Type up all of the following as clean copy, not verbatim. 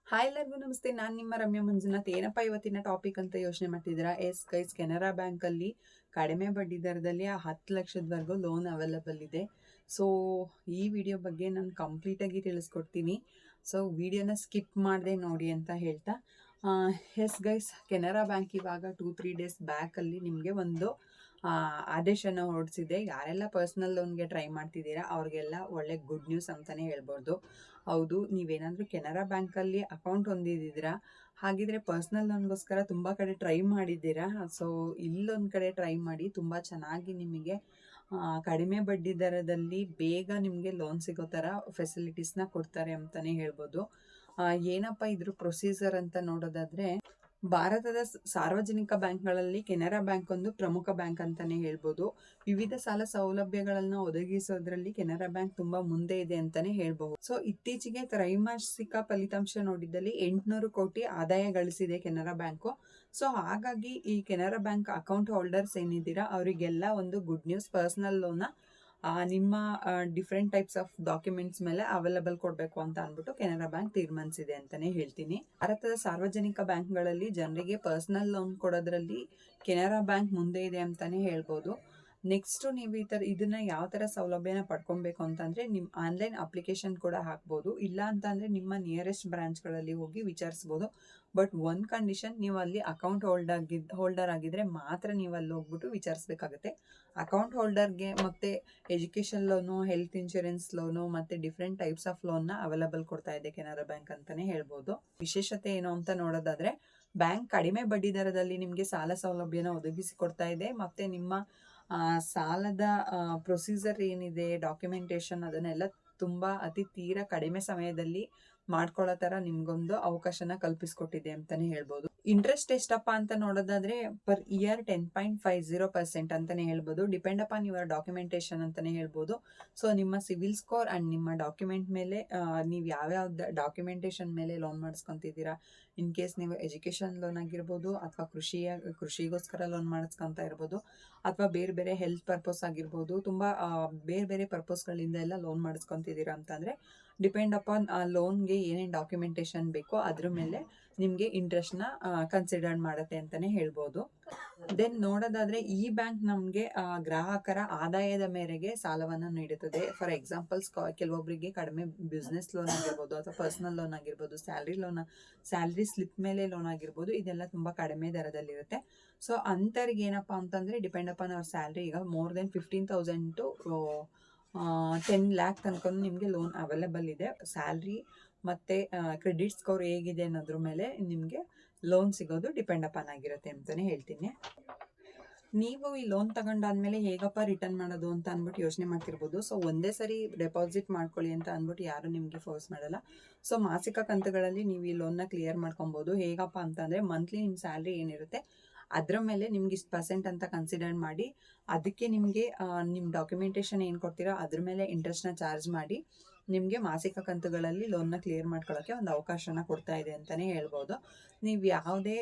Hi ಎಲ್ಲರಿಗೂ ನಮಸ್ತೆ. ನಾನು ನಿಮ್ಮ ರಮ್ಯಾ ಮಂಜುನಾಥ್. ಏನಪ್ಪ ಇವತ್ತಿನ ಟಾಪಿಕ್ ಅಂತ ಯೋಚನೆ ಮಾಡ್ತಿದ್ದೀರಾ? ಎಸ್ ಗೈಸ್, ಕೆನರಾ ಬ್ಯಾಂಕಲ್ಲಿ ಕಡಿಮೆ ಬಡ್ಡಿ ದರದಲ್ಲಿ 10 ಲಕ್ಷದವರೆಗೂ ಲೋನ್ ಅವೈಲಬಲ್ ಇದೆ. ಸೊ ಈ ವಿಡಿಯೋ ಬಗ್ಗೆ ನಾನು ಕಂಪ್ಲೀಟಾಗಿ ತಿಳಿಸ್ಕೊಡ್ತೀನಿ. ಸೊ ವಿಡಿಯೋನ ಸ್ಕಿಪ್ ಮಾಡದೆ ನೋಡಿ ಅಂತ ಹೇಳ್ತಾ, ಎಸ್ ಗೈಸ್, ಕೆನರಾ ಬ್ಯಾಂಕ್ ಇವಾಗ 2-3 ಡೇಸ್ ಬ್ಯಾಕಲ್ಲಿ ನಿಮಗೆ ಒಂದು ಆದೇಶನ ಹೊರಡಿಸಿದೆ. ಯಾರೆಲ್ಲ ಪರ್ಸ್ನಲ್ ಲೋನ್ಗೆ ಟ್ರೈ ಮಾಡ್ತಿದ್ದೀರಾ ಅವ್ರಿಗೆಲ್ಲ ಒಳ್ಳೆ ಗುಡ್ ನ್ಯೂಸ್ ಅಂತಲೇ ಹೇಳ್ಬೋದು. ಹೌದು, ನೀವೇನಾದರೂ ಕೆನರಾ ಬ್ಯಾಂಕಲ್ಲಿ ಅಕೌಂಟ್ ಹೊಂದಿದ್ದೀರಾ, ಹಾಗಿದ್ರೆ ಪರ್ಸ್ನಲ್ ಲೋನ್ಗೋಸ್ಕರ ತುಂಬ ಕಡೆ ಟ್ರೈ ಮಾಡಿದ್ದೀರಾ. ಸೊ ಇಲ್ಲೊಂದು ಕಡೆ ಟ್ರೈ ಮಾಡಿ, ತುಂಬ ಚೆನ್ನಾಗಿ ನಿಮಗೆ ಕಡಿಮೆ ಬಡ್ಡಿ ದರದಲ್ಲಿ ಬೇಗ ನಿಮಗೆ ಲೋನ್ ಸಿಗೋ ಥರ ಫೆಸಿಲಿಟೀಸ್ನ ಕೊಡ್ತಾರೆ ಅಂತಲೇ ಹೇಳ್ಬೋದು. ಏನಪ್ಪ ಇದ್ರ ಪ್ರೊಸೀಜರ್ ಅಂತ ನೋಡೋದಾದರೆ, ಭಾರತದ ಸಾರ್ವಜನಿಕ ಬ್ಯಾಂಕ್ಗಳಲ್ಲಿ ಕೆನರಾ ಬ್ಯಾಂಕ್ ಒಂದು ಪ್ರಮುಖ ಬ್ಯಾಂಕ್ ಅಂತಾನೆ ಹೇಳ್ಬೋದು. ವಿವಿಧ ಸಾಲ ಸೌಲಭ್ಯಗಳನ್ನು ಒದಗಿಸೋದ್ರಲ್ಲಿ ಕೆನರಾ ಬ್ಯಾಂಕ್ ತುಂಬಾ ಮುಂದೆ ಇದೆ ಅಂತಾನೆ ಹೇಳ್ಬಹುದು. ಸೊ ಇತ್ತೀಚೆಗೆ ತ್ರೈಮಾಸಿಕ ಫಲಿತಾಂಶ ನೋಡಿದಲ್ಲಿ 800 ಕೋಟಿ ಆದಾಯ ಗಳಿಸಿದೆ ಕೆನರಾ ಬ್ಯಾಂಕು. ಸೊ ಹಾಗಾಗಿ ಈ ಕೆನರಾ ಬ್ಯಾಂಕ್ ಅಕೌಂಟ್ ಹೋಲ್ಡರ್ಸ್ ಏನಿದ್ದೀರಾ ಅವರಿಗೆಲ್ಲ ಒಂದು ಗುಡ್ ನ್ಯೂಸ್. ಪರ್ಸನಲ್ ಲೋನ್ ನಿಮ್ಮ ಡಿಫ್ರೆಂಟ್ ಟೈಪ್ಸ್ ಆಫ್ ಡಾಕ್ಯುಮೆಂಟ್ಸ್ ಮೇಲೆ ಅವೈಲಬಲ್ ಕೊಡಬೇಕು ಅಂತ ಅಂದ್ಬಿಟ್ಟು ಕೆನರಾ ಬ್ಯಾಂಕ್ ತೀರ್ಮಾನಿಸಿದೆ ಅಂತಾನೆ ಹೇಳ್ತೀನಿ. ಭಾರತದ ಸಾರ್ವಜನಿಕ ಬ್ಯಾಂಕ್ಗಳಲ್ಲಿ ಜನರಿಗೆ ಪರ್ಸನಲ್ ಲೋನ್ ಕೊಡೋದ್ರಲ್ಲಿ ಕೆನರಾ ಬ್ಯಾಂಕ್ ಮುಂದೆ ಇದೆ ಅಂತಾನೆ ಹೇಳ್ಬೋದು. ನೆಕ್ಸ್ಟ್ ನೀವು ಇದನ್ನ ಯಾವ ತರ ಸೌಲಭ್ಯನ ಪಡ್ಕೊಬೇಕು ಅಂತಂದ್ರೆ, ನಿಮ್ಮ ಆನ್ಲೈನ್ ಅಪ್ಲಿಕೇಶನ್ ಕೂಡ ಹಾಕ್ಬೋದು. ಇಲ್ಲ ಅಂತಂದ್ರೆ ನಿಮ್ಮ ನಿಯರೆಸ್ಟ್ ಬ್ರಾಂಚ್ಗಳಲ್ಲಿ ಹೋಗಿ ವಿಚಾರಿಸ್ಬೋದು. ಬಟ್ ಒಂದು ಕಂಡೀಷನ್, ನೀವು ಅಲ್ಲಿ ಅಕೌಂಟ್ ಹೋಲ್ಡರ್ ಆಗಿದ್ರೆ ಮಾತ್ರ ನೀವು ಅಲ್ಲಿ ಹೋಗ್ಬಿಟ್ಟು ವಿಚಾರಿಸ್ಬೇಕಾಗುತ್ತೆ. ಅಕೌಂಟ್ ಹೋಲ್ಡರ್ಗೆ ಮತ್ತೆ education loan, health insurance loan ಮತ್ತೆ ಡಿಫ್ರೆಂಟ್ ಟೈಪ್ಸ್ ಆಫ್ ಲೋನ್ನ ಅವೈಲಬಲ್ ಕೊಡ್ತಾ ಇದೆ ಕೆನರಾ ಬ್ಯಾಂಕ್ ಅಂತಾನೆ ಹೇಳ್ಬೋದು. ವಿಶೇಷತೆ ಏನು ಅಂತ ನೋಡೋದಾದ್ರೆ, ಬ್ಯಾಂಕ್ ಕಡಿಮೆ ಬಡ್ಡಿ ದರದಲ್ಲಿ ನಿಮಗೆ ಸಾಲ ಸೌಲಭ್ಯನ ಒದಗಿಸಿ ಕೊಡ್ತಾ ಇದೆ. ಮತ್ತೆ ನಿಮ್ಮ ಸಾಲದ ಪ್ರೊಸೀಜರ್ ಏನಿದೆ, ಡಾಕ್ಯುಮೆಂಟೇಶನ್, ಅದನ್ನೆಲ್ಲ ತುಂಬಾ ಅತಿ ತೀರಾ ಕಡಿಮೆ ಸಮಯದಲ್ಲಿ ಮಾಡ್ಕೊಳ್ಳೋ ತರ ನಿಮ್ಗೊಂದು ಅವಕಾಶನ ಕಲ್ಪಿಸ್ಕೊಟ್ಟಿದೆ ಅಂತಾನೆ ಹೇಳ್ಬೋದು. ಇಂಟ್ರೆಸ್ಟ್ ಎಷ್ಟಪ್ಪ ಅಂತ ನೋಡೋದಾದ್ರೆ, ಪರ್ ಇಯರ್ 10.50% ಅಂತಾನೆ ಹೇಳ್ಬೋದು. ಡಿಪೆಂಡ್ ಅಪಾನ್ ಯುವರ್ ಡಾಕ್ಯುಮೆಂಟೇಶನ್ ಅಂತಾನೆ ಹೇಳ್ಬೋದು. ಸೊ ನಿಮ್ಮ ಸಿವಿಲ್ ಸ್ಕೋರ್ ಅಂಡ್ ನಿಮ್ಮ ಡಾಕ್ಯುಮೆಂಟ್ ಮೇಲೆ, ನೀವು ಯಾವ್ಯಾವ ಡಾಕ್ಯುಮೆಂಟೇಶನ್ ಮೇಲೆ ಲೋನ್ ಮಾಡಿಸ್ಕೊಂತಿದ್ದೀರಾ, ಇನ್ ಕೇಸ್ ನೀವು ಎಜುಕೇಶನ್ ಲೋನ್ ಆಗಿರ್ಬೋದು, ಅಥವಾ ಕೃಷಿಗೋಸ್ಕರ ಲೋನ್ ಮಾಡಿಸ್ಕೊಂತ ಇರ್ಬೋದು, ಅಥವಾ ಬೇರೆ ಬೇರೆ ಹೆಲ್ತ್ ಪರ್ಪಸ್ ಆಗಿರ್ಬೋದು, ತುಂಬಾ ಬೇರೆ ಬೇರೆ ಪರ್ಪಸ್ಗಳಿಂದ ಎಲ್ಲ ಲೋನ್ ಮಾಡಿಸ್ಕೊಂತಿದ್ದೀರಾ ಅಂತಂದ್ರೆ, ಡಿಪೆಂಡ್ ಅಪಾನ್ ಆ ಲೋನ್ಗೆ ಏನೇನು ಡಾಕ್ಯುಮೆಂಟೇಶನ್ ಬೇಕೋ ಅದ್ರ ಮೇಲೆ ನಿಮಗೆ ಇಂಟ್ರೆಸ್ಟ್ನ ಕನ್ಸಿಡರ್ ಮಾಡುತ್ತೆ ಅಂತಾನೆ ಹೇಳ್ಬೋದು. ದೆನ್ ನೋಡೋದಾದ್ರೆ, ಈ ಬ್ಯಾಂಕ್ ನಮಗೆ ಗ್ರಾಹಕರ ಆದಾಯದ ಮೇರೆಗೆ ಸಾಲವನ್ನು ನೀಡುತ್ತದೆ. ಫಾರ್ ಎಕ್ಸಾಂಪಲ್ಸ್, ಕೆಲವೊಬ್ಬರಿಗೆ ಕಡಿಮೆ ಬಿಸ್ನೆಸ್ ಲೋನ್ ಆಗಿರ್ಬೋದು, ಅಥವಾ ಪರ್ಸನಲ್ ಲೋನ್ ಆಗಿರ್ಬೋದು, ಸ್ಯಾಲ್ರಿ ಸ್ಲಿಪ್ ಮೇಲೆ ಲೋನ್ ಆಗಿರ್ಬೋದು, ಇದೆಲ್ಲ ತುಂಬಾ ಕಡಿಮೆ ದರದಲ್ಲಿರುತ್ತೆ. ಸೊ ಅಂತರಿಗೆ ಏನಪ್ಪಾ ಅಂತಂದ್ರೆ, ಡಿಪೆಂಡ್ ಅಪಾನ್ ಅವ್ರ ಸ್ಯಾಲ್ರಿ, ಈಗ ಮೋರ್ ದೆನ್ 15,000 ಟು 10 lakh ತನಕ ನಿಮಗೆ ಲೋನ್ ಅವೈಲೇಬಲ್ ಇದೆ. ಸ್ಯಾಲ್ರಿ ಮತ್ತೆ ಕ್ರೆಡಿಟ್ ಸ್ಕೋರ್ ಹೇಗಿದೆ ಅನ್ನೋದ್ರ ಮೇಲೆ ನಿಮಗೆ ಲೋನ್ ಸಿಗೋದು ಡಿಪೆಂಡ್ ಅಪಾನ್ ಆಗಿರುತ್ತೆ ಅಂತಾನೆ ಹೇಳ್ತೀನಿ. ನೀವು ಈ ಲೋನ್ ತಗೊಂಡಾದ್ಮೇಲೆ ಹೇಗಪ್ಪ ರಿಟರ್ನ್ ಮಾಡೋದು ಅಂತ ಅಂದ್ಬಿಟ್ಟು ಯೋಚನೆ ಮಾಡ್ತಿರ್ಬೋದು. ಸೊ ಒಂದೇ ಸರಿ ಡೆಪಾಸಿಟ್ ಮಾಡ್ಕೊಳ್ಳಿ ಅಂತ ಅಂದ್ಬಿಟ್ಟು ಯಾರು ನಿಮಗೆ ಫೋರ್ಸ್ ಮಾಡಲ್ಲ. ಸೊ ಮಾಸಿಕ ಕಂತುಗಳಲ್ಲಿ ನೀವು ಈ ಲೋನ್ನ ಕ್ಲಿಯರ್ ಮಾಡ್ಕೊಬೋದು. ಹೇಗಪ್ಪ ಅಂತಂದ್ರೆ, ಮಂತ್ಲಿ ನಿಮ್ಮ ಸ್ಯಾಲ್ರಿ ಏನಿರುತ್ತೆ ಅದ್ರ ಮೇಲೆ ನಿಮ್ಗೆ ಇಷ್ಟು % ಅಂತ ಕನ್ಸಿಡರ್ ಮಾಡಿ, ಅದಕ್ಕೆ ನಿಮಗೆ ನಿಮ್ಮ ಡಾಕ್ಯುಮೆಂಟೇಶನ್ ಏನು ಕೊಡ್ತೀರಾ ಅದ್ರ ಮೇಲೆ ಇಂಟ್ರೆಸ್ಟ್ನ ಚಾರ್ಜ್ ಮಾಡಿ ನಿಮಗೆ ಮಾಸಿಕ ಕಂತುಗಳಲ್ಲಿ ಲೋನ್ನ ಕ್ಲಿಯರ್ ಮಾಡ್ಕೊಳ್ಳೋಕ್ಕೆ ಒಂದು ಅವಕಾಶನ ಕೊಡ್ತಾ ಇದೆ ಅಂತಲೇ ಹೇಳ್ಬೋದು. ನೀವು ಯಾವುದೇ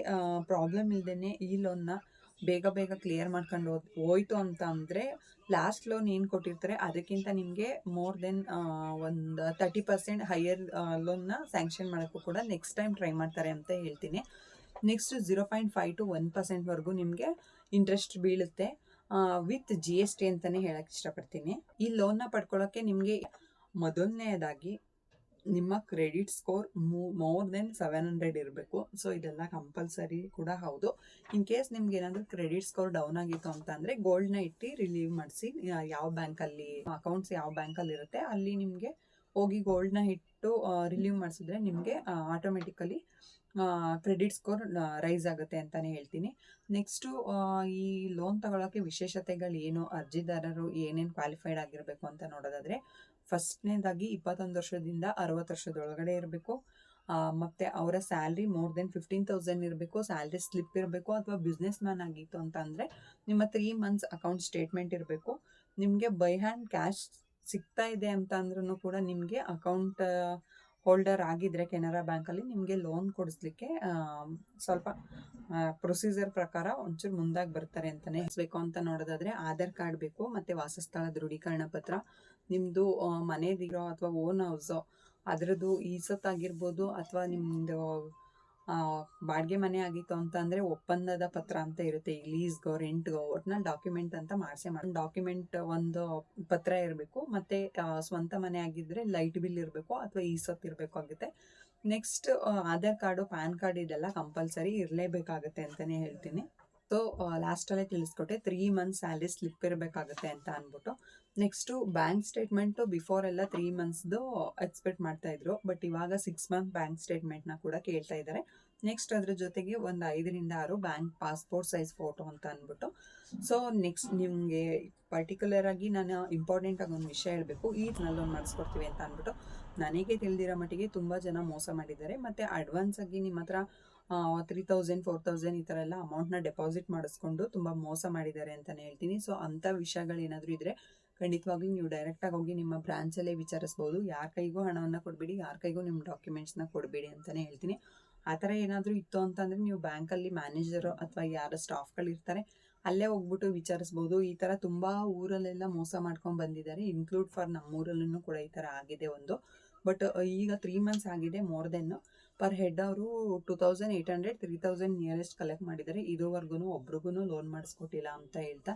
ಪ್ರಾಬ್ಲಮ್ ಇಲ್ದೇ ಈ ಲೋನ್ನ ಬೇಗ ಬೇಗ ಕ್ಲಿಯರ್ ಮಾಡ್ಕೊಂಡು ಹೋಯ್ತು ಅಂತ ಅಂದರೆ, ಲಾಸ್ಟ್ ಲೋನ್ ಏನು ಕೊಟ್ಟಿರ್ತಾರೆ ಅದಕ್ಕಿಂತ ನಿಮಗೆ ಮೋರ್ ದೆನ್ ಒಂದು 30% ಹೈಯರ್ ಲೋನ್ನ ಸ್ಯಾಂಕ್ಷನ್ ಮಾಡೋಕ್ಕೂ ಕೂಡ ನೆಕ್ಸ್ಟ್ ಟೈಮ್ ಟ್ರೈ ಮಾಡ್ತಾರೆ ಅಂತ ಹೇಳ್ತೀನಿ. ನೆಕ್ಸ್ಟ್ 0.5 to 1% ನಿಮಗೆ ಇಂಟ್ರೆಸ್ಟ್ ಬೀಳುತ್ತೆ, ವಿತ್ GST ಅಂತಾನೆ ಹೇಳಕ್ ಇಷ್ಟಪಡ್ತೀನಿ. ಈ ಲೋನ್ನ ಪಡ್ಕೊಳ್ಳೋಕ್ಕೆ ನಿಮಗೆ ಮೊದಲನೇದಾಗಿ ನಿಮ್ಮ ಕ್ರೆಡಿಟ್ ಸ್ಕೋರ್ ಮೋರ್ ದೆನ್ 700 ಇರಬೇಕು. ಸೊ ಇದೆಲ್ಲ ಕಂಪಲ್ಸರಿ ಕೂಡ ಹೌದು. ಇನ್ ಕೇಸ್ ನಿಮ್ಗೆ ಏನಾದರೂ ಕ್ರೆಡಿಟ್ ಸ್ಕೋರ್ ಡೌನ್ ಆಗಿತ್ತು ಅಂತ ಅಂದರೆ, ಗೋಲ್ಡ್ನ ಇಟ್ಟು ರಿಲೀವ್ ಮಾಡಿಸಿ. ಯಾವ ಬ್ಯಾಂಕಲ್ಲಿ ಅಕೌಂಟ್ಸ್ ಯಾವ ಬ್ಯಾಂಕಲ್ಲಿ ಇರುತ್ತೆ ಅಲ್ಲಿ ನಿಮಗೆ ಹೋಗಿ ಗೋಲ್ಡ್ನ ಇಟ್ಟು ರಿಲೀವ್ ಮಾಡಿಸಿದ್ರೆ ನಿಮಗೆ ಆಟೋಮೆಟಿಕಲಿ ಕ್ರೆಡಿಟ್ ಸ್ಕೋರ್ ರೈಸ್ ಆಗುತ್ತೆ ಅಂತಾನೆ ಹೇಳ್ತೀನಿ. ನೆಕ್ಸ್ಟು, ಈ ಲೋನ್ ತಗೊಳ್ಳೋಕ್ಕೆ ವಿಶೇಷತೆಗಳು ಏನು, ಅರ್ಜಿದಾರರು ಏನೇನು ಕ್ವಾಲಿಫೈಡ್ ಆಗಿರಬೇಕು ಅಂತ ನೋಡೋದಾದರೆ, ಫಸ್ಟ್ನೇದಾಗಿ 21 ವರ್ಷದಿಂದ 60 ವರ್ಷದೊಳಗಡೆ ಇರಬೇಕು. ಮತ್ತು ಅವರ ಸ್ಯಾಲ್ರಿ ಮೋರ್ ದೆನ್ 15,000 ಇರಬೇಕು. ಸ್ಯಾಲ್ರಿ ಸ್ಲಿಪ್ ಇರಬೇಕು. ಅಥವಾ ಬಿಸ್ನೆಸ್ ಮ್ಯಾನ್ ಆಗಿತ್ತು ಅಂತ ಅಂದರೆ ನಿಮ್ಮ 3 months ಅಕೌಂಟ್ ಸ್ಟೇಟ್ಮೆಂಟ್ ಇರಬೇಕು. ನಿಮಗೆ ಬೈ ಹ್ಯಾಂಡ್ ಕ್ಯಾಶ್ ಸಿಗ್ತಾ ಇದೆ ಅಂತ ಅಂದ್ರೂ ಕೂಡ ನಿಮಗೆ ಅಕೌಂಟ್ ಹೋಲ್ಡರ್ ಆಗಿದ್ರೆ ಕೆನರಾ ಬ್ಯಾಂಕಲ್ಲಿ ನಿಮಗೆ ಲೋನ್ ಕೊಡಿಸ್ಲಿಕ್ಕೆ ಸ್ವಲ್ಪ ಪ್ರೊಸೀಜರ್ ಪ್ರಕಾರ ಒಂಚೂರು ಮುಂದಾಗಿ ಬರ್ತಾರೆ ಅಂತಲೇ ಬೇಕು. ಅಂತ ನೋಡೋದಾದರೆ, ಆಧಾರ್ ಕಾರ್ಡ್ ಬೇಕು, ಮತ್ತು ವಾಸಸ್ಥಳ ದೃಢೀಕರಣ ಪತ್ರ, ನಿಮ್ಮದು ಮನೆದಿರೋ ಅಥವಾ ಓನ್ ಹೌಸೋ ಅದರದ್ದು ಆಗಿರ್ಬೋದು ಅಥವಾ ನಿಮ್ಮದು ಬಾಡಿಗೆ ಮನೆ ಆಗಿತ್ತು ಅಂತ ಅಂದರೆ ಒಪ್ಪಂದದ ಪತ್ರ ಅಂತ ಇರುತ್ತೆ, ಈ ಲೀಸ್ಗೋ ರೆಂಟ್ಗೋ ಒಟ್ನಲ್ಲಿ ಡಾಕ್ಯುಮೆಂಟ್ ಅಂತ ಮಾಡಿ ಡಾಕ್ಯುಮೆಂಟ್ ಒಂದು ಪತ್ರ ಇರಬೇಕು. ಮತ್ತು ಸ್ವಂತ ಮನೆ ಆಗಿದ್ದರೆ ಲೈಟ್ ಬಿಲ್ ಇರಬೇಕು ಅಥವಾ ಇರಬೇಕಾಗುತ್ತೆ. Next Aadhaar card, PAN card ಇದೆಲ್ಲ ಕಂಪಲ್ಸರಿ ಇರಲೇಬೇಕಾಗುತ್ತೆ ಅಂತಲೇ ಹೇಳ್ತೀನಿ. ಸೊ ಲಾಸ್ಟಲ್ಲೇ ತಿಳಿಸ್ಕೊಟ್ಟೆ 3 ಮಂತ್ಸ್ ಸ್ಯಾಲ್ರಿ ಸ್ಲಿಪ್ ಇರಬೇಕಾಗುತ್ತೆ ಅಂತ ಅಂದ್ಬಿಟ್ಟು. ನೆಕ್ಸ್ಟು ಬ್ಯಾಂಕ್ ಸ್ಟೇಟ್ಮೆಂಟು ಬಿಫೋರ್ ಎಲ್ಲ 3 ಮಂತ್ಸ್ದು ಎಕ್ಸ್ಪೆಕ್ಟ್ ಮಾಡ್ತಾಯಿದ್ರು, ಬಟ್ ಇವಾಗ 6 ಮಂತ್ ಬ್ಯಾಂಕ್ ಸ್ಟೇಟ್ಮೆಂಟ್ನ ಕೂಡ ಕೇಳ್ತಾ ಇದ್ದಾರೆ. ನೆಕ್ಸ್ಟ್ ಅದ್ರ ಜೊತೆಗೆ ಒಂದು 5 ರಿಂದ 6 ಬ್ಯಾಂಕ್ ಪಾಸ್ಪೋರ್ಟ್ ಸೈಜ್ ಫೋಟೋ ಅಂತ ಅಂದ್ಬಿಟ್ಟು. ಸೊ ನೆಕ್ಸ್ಟ್ ನಿಮಗೆ ಪರ್ಟಿಕ್ಯುಲರ್ ಆಗಿ ನಾನು ಇಂಪಾರ್ಟೆಂಟ್ ಆಗಿ ಒಂದು ವಿಷಯ ಹೇಳಬೇಕು, ಈ ಲೋನ್ ಮಾಡಿಸ್ಕೊಡ್ತೀವಿ ಅಂತ ಅಂದ್ಬಿಟ್ಟು ನನಗೆ ತಿಳಿದಿರೋ ಮಟ್ಟಿಗೆ ತುಂಬ ಜನ ಮೋಸ ಮಾಡಿದ್ದಾರೆ. ಮತ್ತು ಅಡ್ವಾನ್ಸ್ ಆಗಿ ನಿಮ್ಮ ಹತ್ರ 3000 4000 ಈ ಥರ ಎಲ್ಲ ಅಮೌಂಟ್ನ ಡೆಪಾಸಿಟ್ ಮಾಡಿಸ್ಕೊಂಡು ತುಂಬ ಮೋಸ ಮಾಡಿದ್ದಾರೆ ಅಂತಲೇ ಹೇಳ್ತೀನಿ. ಸೊ ಅಂಥ ವಿಷಯಗಳೇನಾದರೂ ಇದ್ದರೆ ಖಂಡಿತವಾಗ್ಲೂ ನೀವು ಡೈರೆಕ್ಟಾಗಿ ಹೋಗಿ ನಿಮ್ಮ ಬ್ರಾಂಚಲ್ಲೇ ವಿಚಾರಿಸ್ಬೋದು. ಯಾರ ಕೈಗೂ ಹಣವನ್ನು ಕೊಡಬೇಡಿ, ಯಾರ ಕೈಗೂ ನಿಮ್ಮ ಡಾಕ್ಯುಮೆಂಟ್ಸ್ನ ಕೊಡಬೇಡಿ ಅಂತಲೇ ಹೇಳ್ತೀನಿ. ಆ ಥರ ಏನಾದರೂ ಇತ್ತು ಅಂತಂದರೆ ನೀವು ಬ್ಯಾಂಕಲ್ಲಿ ಮ್ಯಾನೇಜರು ಅಥವಾ ಯಾರ ಸ್ಟಾಫ್ಗಳಿರ್ತಾರೆ ಅಲ್ಲೇ ಹೋಗ್ಬಿಟ್ಟು ವಿಚಾರಿಸ್ಬೋದು. ಈ ಥರ ತುಂಬ ಊರಲ್ಲೆಲ್ಲ ಮೋಸ ಮಾಡ್ಕೊಂಡು ಬಂದಿದ್ದಾರೆ, ಇನ್ಕ್ಲೂಡ್ ಫಾರ್ ನಮ್ಮೂರಲ್ಲೂ ಕೂಡ ಈ ಥರ ಆಗಿದೆ ಒಂದು. ಬಟ್ ಈಗ 3 ಮಂತ್ಸ್ ಆಗಿದೆ. ಮೋರ್ ದೆನ್ ಪರ್ ಹೆಡ್ ಅವರು 2800 3000 ನಿಯರೆಸ್ಟ್ ಕಲೆಕ್ಟ್ ಮಾಡಿದ್ದಾರೆ. ಇದುವರೆಗೂ ಒಬ್ರಿಗೂ ಲೋನ್ ಮಾಡಿಸ್ಕೊಟ್ಟಿಲ್ಲ ಅಂತ ಹೇಳ್ತಾ,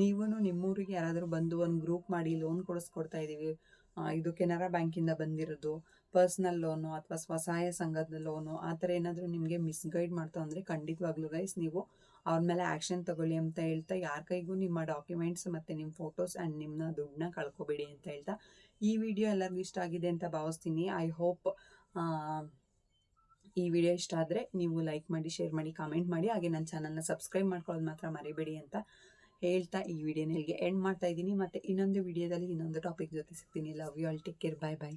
ನೀವು ನಿಮ್ಮೂರಿಗೆ ಯಾರಾದರೂ ಬಂದು ಒಂದು ಗ್ರೂಪ್ ಮಾಡಿ ಲೋನ್ ಕೊಡಿಸ್ಕೊಡ್ತಾ ಇದ್ದೀವಿ, ಇದು ಕೆನರಾ ಬ್ಯಾಂಕಿಂದ ಬಂದಿರೋದು ಪರ್ಸ್ನಲ್ ಲೋನು ಅಥವಾ ಸ್ವಸಹಾಯ ಸಂಘದ ಲೋನು, ಆ ಥರ ಏನಾದರೂ ನಿಮಗೆ ಮಿಸ್ಗೈಡ್ ಮಾಡ್ತಾ ಅಂದರೆ ಖಂಡಿತವಾಗ್ಲೂ ಗೈಸ್ ನೀವು ಅವ್ರ ಮೇಲೆ ಆ್ಯಕ್ಷನ್ ತಗೊಳ್ಳಿ ಅಂತ ಹೇಳ್ತಾ, ಯಾರ ಕೈಗೂ ನಿಮ್ಮ ಡಾಕ್ಯುಮೆಂಟ್ಸ್ ಮತ್ತು ನಿಮ್ಮ ಫೋಟೋಸ್ ಆ್ಯಂಡ್ ನಿಮ್ಮ ದುಡ್ಡನ್ನ ಕಳ್ಕೊಬೇಡಿ ಅಂತ ಹೇಳ್ತಾ, ಈ ವಿಡಿಯೋ ಎಲ್ಲರಿಗೂ ಇಷ್ಟ ಆಗಿದೆ ಅಂತ ಭಾವಿಸ್ತೀನಿ. ಐ ಹೋಪ್ ಈ ವಿಡಿಯೋ ಇಷ್ಟ ಆದರೆ ನೀವು ಲೈಕ್ ಮಾಡಿ, ಶೇರ್ ಮಾಡಿ, ಕಾಮೆಂಟ್ ಮಾಡಿ, ಹಾಗೆ ನನ್ನ ಚಾನಲ್ನ ಸಬ್ಸ್ಕ್ರೈಬ್ ಮಾಡ್ಕೊಳ್ಳೋದು ಮಾತ್ರ ಮರಿಬೇಡಿ ಅಂತ ಹೇಳ್ತಾ ಈ ವಿಡಿಯೋನ ಇಲ್ಲಿಗೆ ಎಂಡ್ ಮಾಡ್ತಾ ಇದ್ದೀನಿ. ಮತ್ತು ಇನ್ನೊಂದು ವಿಡಿಯೋದಲ್ಲಿ ಇನ್ನೊಂದು ಟಾಪಿಕ್ ಜೊತೆ ಸಿಗ್ತೀನಿ. Love you all, take care, bye bye.